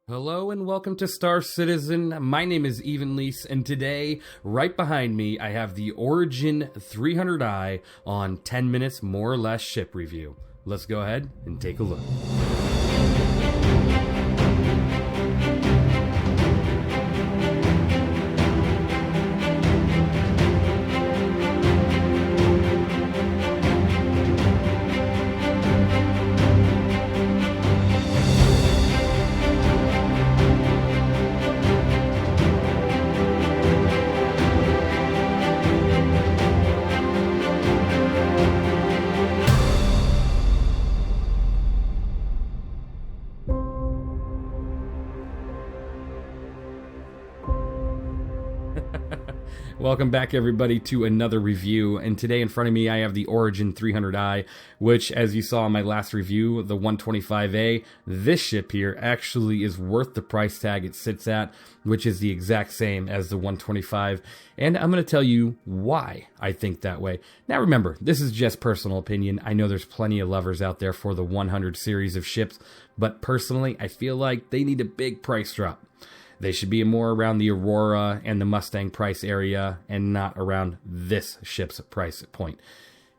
Hello and welcome to Star Citizen. My name is Evenlease, and today, right behind me, I have the Origin 300i on 10 minutes more or less ship review. Let's go ahead and take a look. Welcome back, everybody, to another review, and today in front of me I have the Origin 300i, which, as you saw in my last review, the 125A, this ship here actually is worth the price tag it sits at, which is the exact same as the 125, and I'm going to tell you why I think that way. Now remember, this is just personal opinion. I know there's plenty of lovers out there for the 100 series of ships, but personally I feel like they need a big price drop. They should be more around the Aurora and the Mustang price area and not around this ship's price point.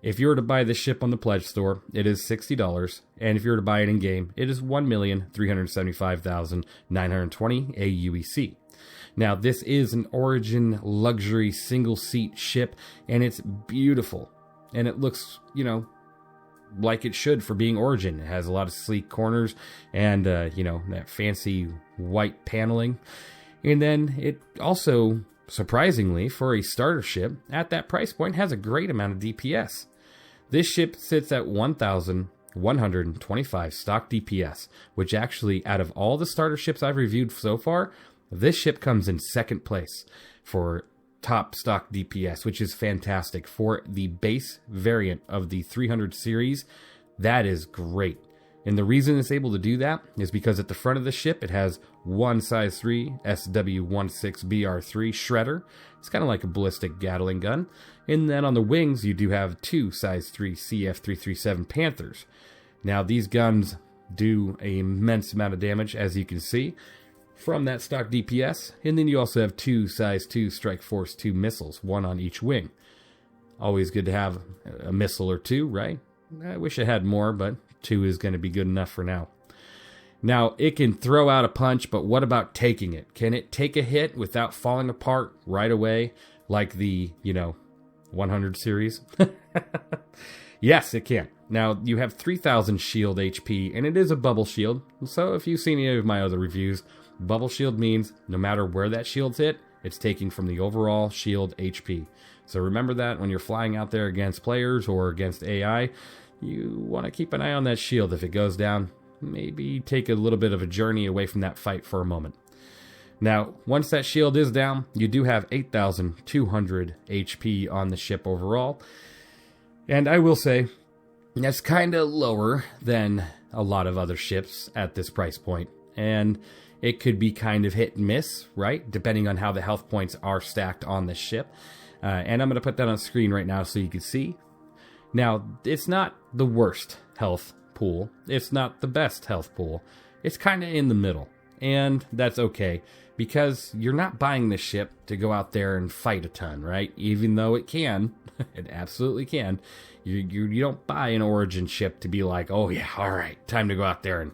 If you were to buy this ship on the Pledge Store, it is $60, and if you were to buy it in-game, it is $1,375,920 aUEC. Now, this is an Origin luxury single-seat ship, and it's beautiful, and it looks, like it should for being Origin. It has a lot of sleek corners and, that fancy white paneling. And then it also, surprisingly, for a starter ship, at that price point, has a great amount of DPS. This ship sits at 1,125 stock DPS, which actually, out of all the starter ships I've reviewed so far, this ship comes in second place for top stock DPS, which is fantastic. For the base variant of the 300 series, that is great. And the reason it's able to do that is because at the front of the ship, it has one size 3 SW-16BR3 shredder. It's kind of like a ballistic Gatling gun. And then on the wings, you do have two size 3 CF-337 Panthers. Now, these guns do an immense amount of damage, as you can see, from that stock DPS, and then you also have two size 2 Strike Force 2 missiles, one on each wing. Always good to have a missile or two, right? I wish I had more, but 2 is going to be good enough for now. Now, it can throw out a punch, but what about taking it? Can it take a hit without falling apart right away, like the, 100 series? Yes, it can. Now, you have 3,000 shield HP, and it is a bubble shield, so if you've seen any of my other reviews, bubble shield means no matter where that shield's hit, it's taking from the overall shield HP. So remember that when you're flying out there against players or against AI, you want to keep an eye on that shield. If it goes down, maybe take a little bit of a journey away from that fight for a moment. Now, once that shield is down, you do have 8,200 HP on the ship overall. And I will say, that's kind of lower than a lot of other ships at this price point. And it could be kind of hit and miss, right? Depending on how the health points are stacked on this ship. And I'm going to put that on screen right now so you can see. Now, it's not the worst health pool. It's not the best health pool. It's kind of in the middle. And that's okay, because you're not buying this ship to go out there and fight a ton, right? Even though it can. It absolutely can. You don't buy an Origin ship to be like, oh yeah, all right, time to go out there and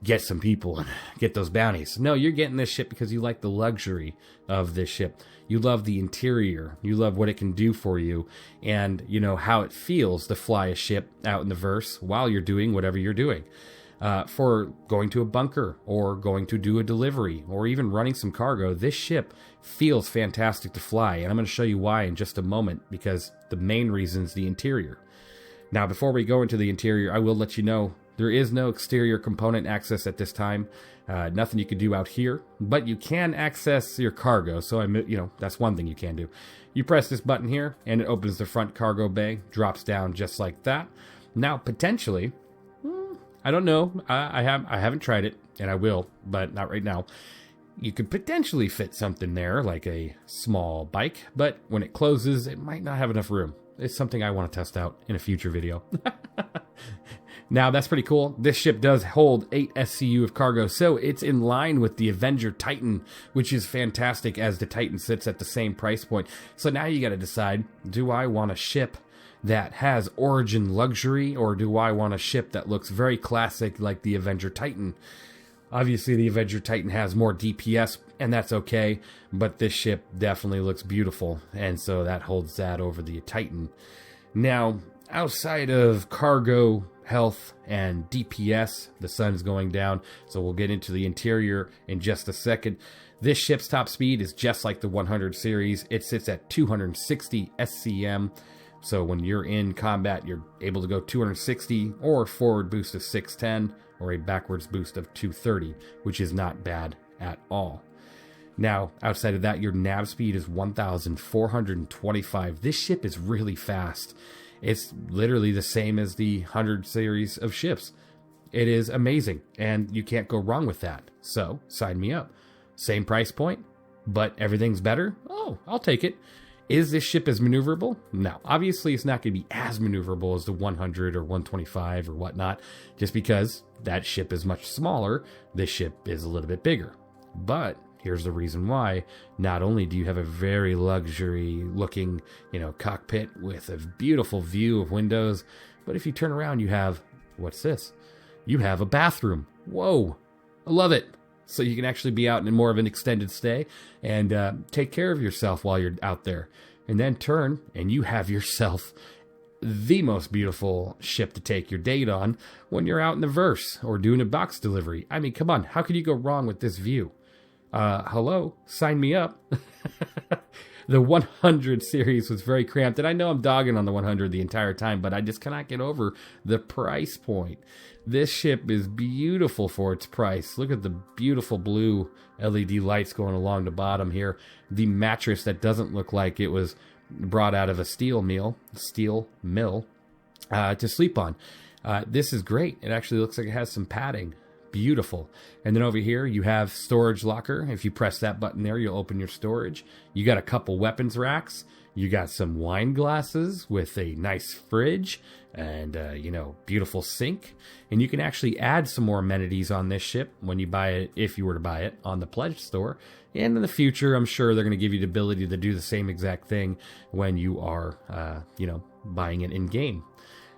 get some people and get those bounties. No, you're getting this ship because you like the luxury of this ship. You love the interior. You love what it can do for you, and how it feels to fly a ship out in the verse while you're doing whatever you're doing. For going to a bunker or going to do a delivery or even running some cargo, this ship feels fantastic to fly, and I'm going to show you why in just a moment, because the main reason is the interior. Now, before we go into the interior, I will let you know there is no exterior component access at this time. Nothing you can do out here, but you can access your cargo. So that's one thing you can do. You press this button here, and it opens the front cargo bay, drops down just like that. Now, potentially, I don't know. I haven't tried it, and I will, but not right now. You could potentially fit something there, like a small bike, but when it closes, it might not have enough room. It's something I want to test out in a future video. Now, that's pretty cool. This ship does hold 8 SCU of cargo, so it's in line with the Avenger Titan, which is fantastic as the Titan sits at the same price point. So now you got to decide, do I want a ship that has Origin luxury, or do I want a ship that looks very classic like the Avenger Titan? Obviously, the Avenger Titan has more DPS, and that's okay, but this ship definitely looks beautiful, and so that holds that over the Titan. Now, outside of cargo, health, and DPS, the sun's going down, so we'll get into the interior in just a second. This ship's top speed is just like the 100 series. It sits at 260 SCM, so when you're in combat, you're able to go 260, or a forward boost of 610, or a backwards boost of 230, which is not bad at all. Now, outside of that, your nav speed is 1,425. This ship is really fast. It's literally the same as the 100 series of ships. It is amazing, and you can't go wrong with that. So, sign me up. Same price point, but everything's better? Oh, I'll take it. Is this ship as maneuverable? No. Obviously, it's not going to be as maneuverable as the 100 or 125 or whatnot, just because that ship is much smaller. This ship is a little bit bigger. But here's the reason why. Not only do you have a very luxury-looking, cockpit with a beautiful view of windows, but if you turn around, you have, what's this? You have a bathroom. Whoa, I love it. So you can actually be out in more of an extended stay and take care of yourself while you're out there. And then turn, and you have yourself the most beautiful ship to take your date on when you're out in the verse or doing a box delivery. I mean, come on, how could you go wrong with this view? Hello, sign me up. The 100 series was very cramped, and I know I'm dogging on the 100 the entire time, but I just cannot get over the price point. This ship is beautiful for its price. Look at the beautiful blue LED lights going along the bottom here. The mattress that doesn't look like it was brought out of a steel mill to sleep on. This is great. It actually looks like it has some padding. Beautiful. And then over here you have storage locker. If you press that button there, you'll open your storage. You got a couple weapons racks. You got some wine glasses with a nice fridge and beautiful sink. And you can actually add some more amenities on this ship when you buy it, if you were to buy it on the pledge store. And in the future, I'm sure they're going to give you the ability to do the same exact thing when you are buying it in game.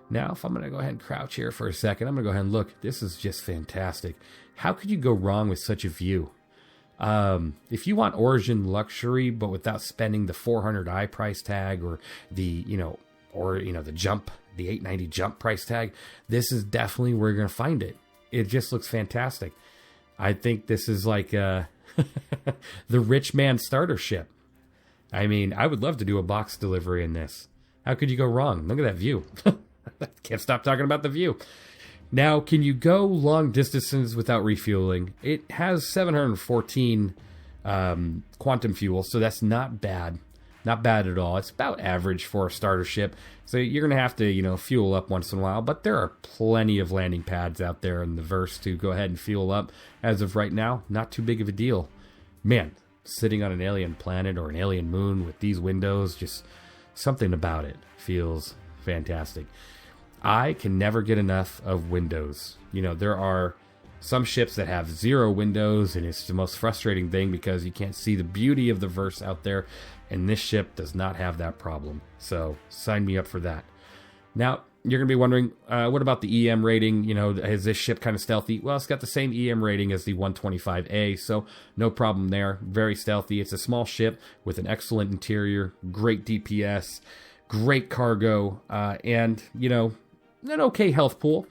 Now, if I'm going to go ahead and crouch here for a second, I'm going to go ahead and look. This is just fantastic. How could you go wrong with such a view? If you want Origin luxury, but without spending the 400i price tag or the jump, the 890 jump price tag, this is definitely where you're going to find it. It just looks fantastic. I think this is like the rich man starter ship. I mean, I would love to do a box delivery in this. How could you go wrong? Look at that view. Can't stop talking about the view. Now, can you go long distances without refueling? It has 714 quantum fuel, so that's not bad. Not bad at all. It's about average for a starter ship. So you're going to have to, fuel up once in a while. But there are plenty of landing pads out there in the verse to go ahead and fuel up. As of right now, not too big of a deal. Man, sitting on an alien planet or an alien moon with these windows, just something about it feels fantastic. I can never get enough of windows. There are some ships that have 0 windows, and it's the most frustrating thing because you can't see the beauty of the verse out there, and this ship does not have that problem. So sign me up for that. Now, you're going to be wondering, what about the EM rating? Is this ship kind of stealthy? Well, it's got the same EM rating as the 125A, so no problem there. Very stealthy. It's a small ship with an excellent interior, great DPS, great cargo, and, an okay health pool,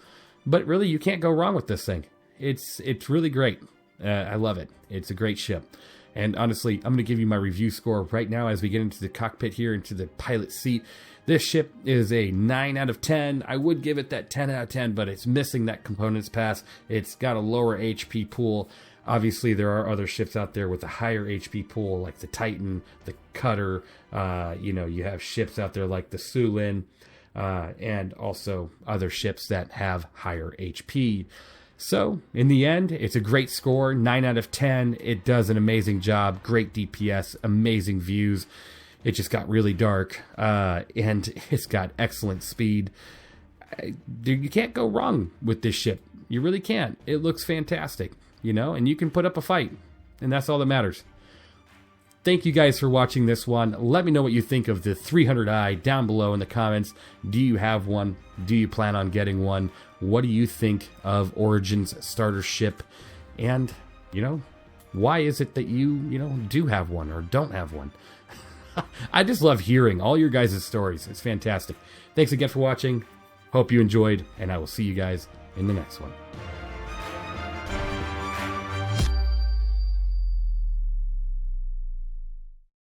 but really you can't go wrong with this thing. It's really great. I love it. It's a great ship. And honestly, I'm going to give you my review score right now as we get into the cockpit here, into the pilot seat. This ship is a 9 out of 10. I would give it that 10 out of 10, but it's missing that components pass. It's got a lower HP pool. Obviously, there are other ships out there with a higher HP pool, like the Titan, the Cutter. You have ships out there like the Sulin. And also other ships that have higher HP. So, in the end, it's a great score, 9 out of 10. It does an amazing job, great DPS, amazing views. It just got really dark, and it's got excellent speed. You can't go wrong with this ship. You really can't. It looks fantastic, you know, and you can put up a fight, and that's all that matters. Thank you guys for watching this one. Let me know what you think of the 300i down below in the comments. Do you have one? Do you plan on getting one? What do you think of Origin's starter ship? And, you know, why is it that you do have one or don't have one? I just love hearing all your guys' stories. It's fantastic. Thanks again for watching. Hope you enjoyed, and I will see you guys in the next one.